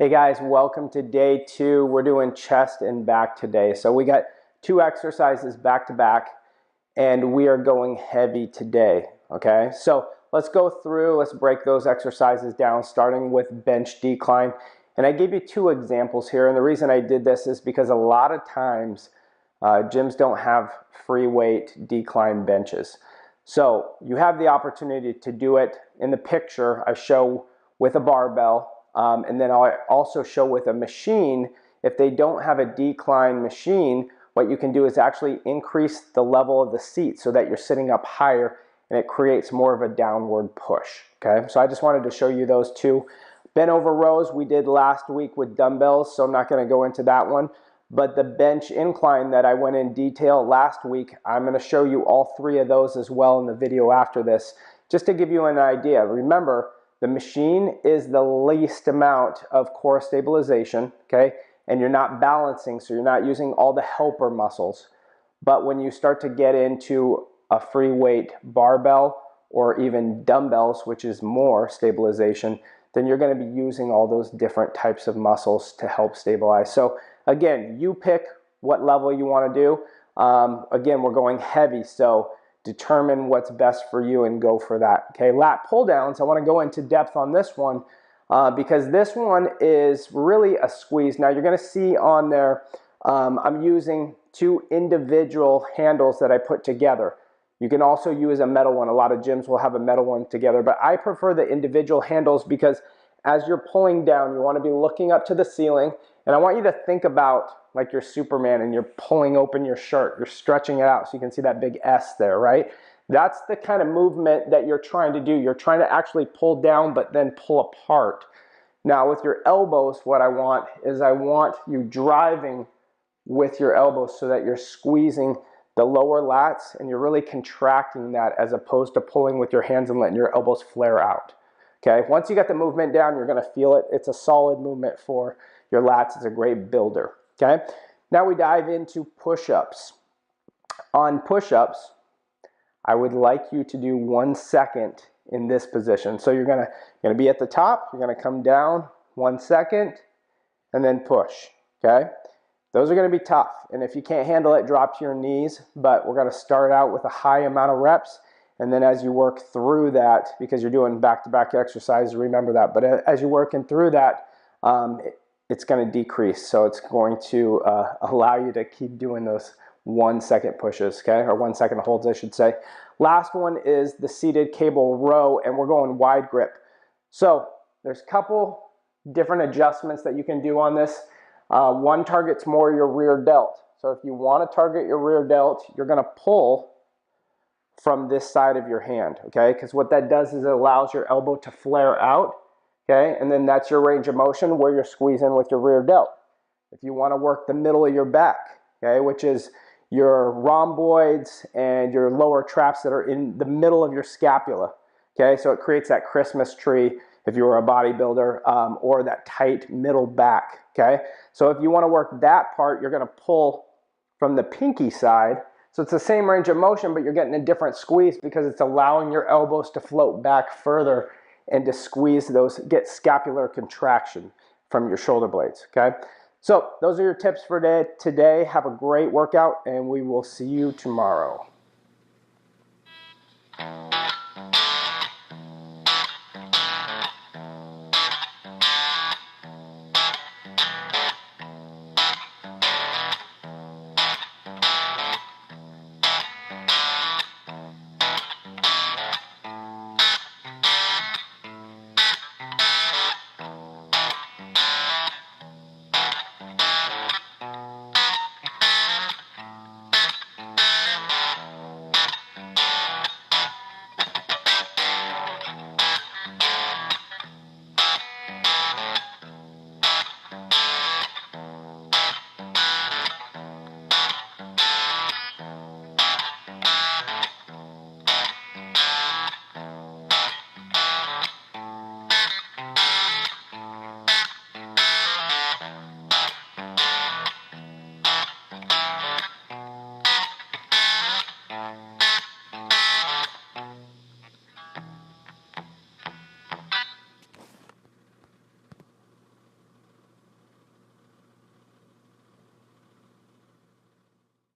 Hey guys, welcome to day 2. We're doing chest and back today. So we got 2 exercises back to back and we are going heavy today, okay? So let's go through, let's break those exercises down starting with bench decline. And I gave you 2 examples here, and the reason I did this is because a lot of times gyms don't have free weight decline benches. So you have the opportunity to do it. In the picture I show with a barbell. And then I'll also show with a machine. If they don't have a decline machine, what you can do is actually increase the level of the seat so that you're sitting up higher and it creates more of a downward push. Okay, so I just wanted to show you those 2. Bent over rows we did last week with dumbbells, so I'm not going to go into that one. But the bench incline that I went in detail last week, I'm going to show you all 3 of those as well in the video after this, just to give you an idea. Remember, the machine is the least amount of core stabilization, okay? And you're not balancing, so you're not using all the helper muscles. But when you start to get into a free weight barbell or even dumbbells, which is more stabilization, then you're going to be using all those different types of muscles to help stabilize. So again, you pick what level you want to do. Again, we're going heavy, so determine what's best for you and go for that. Okay, lat pull downs. I want to go into depth on this one because this one is really a squeeze. Now you're going to see on there, I'm using 2 individual handles that I put together. You can also use a metal one. A lot of gyms will have a metal one together, but I prefer the individual handles because as you're pulling down, you want to be looking up to the ceiling, and I want you to think about like you're Superman and you're pulling open your shirt, you're stretching it out so you can see that big S there, right? That's the kind of movement that you're trying to do. You're trying to actually pull down but then pull apart. Now with your elbows, what I want you driving with your elbows so that you're squeezing the lower lats and you're really contracting that as opposed to pulling with your hands and letting your elbows flare out. Okay, once you get the movement down, you're going to feel it. It's a solid movement for your lats. It's a great builder. Okay, now we dive into push-ups. On push-ups, I would like you to do 1 second in this position. So you're gonna be at the top, you're gonna come down 1 second, and then push. Okay, those are gonna be tough, and if you can't handle it, drop to your knees. But we're gonna start out with a high amount of reps, and then as you work through that, because you're doing back-to-back exercises, remember that. But as you're working through that, it's going to decrease, so it's going to allow you to keep doing those 1 second pushes, okay, or 1 second holds, I should say. Last one is the seated cable row, and we're going wide grip. So there's a couple different adjustments that you can do on this. One targets more your rear delt. So if you want to target your rear delt, you're going to pull from this side of your hand, okay, because what that does is it allows your elbow to flare out. Okay, and then that's your range of motion where you're squeezing with your rear delt. If you want to work the middle of your back, okay, which is your rhomboids and your lower traps that are in the middle of your scapula, okay, so it creates that Christmas tree if you were a bodybuilder, or that tight middle back, okay. So if you want to work that part, you're going to pull from the pinky side. So it's the same range of motion, but you're getting a different squeeze because it's allowing your elbows to float back further and to squeeze those, get scapular contraction from your shoulder blades, okay? So those are your tips for today. Have a great workout, and we will see you tomorrow.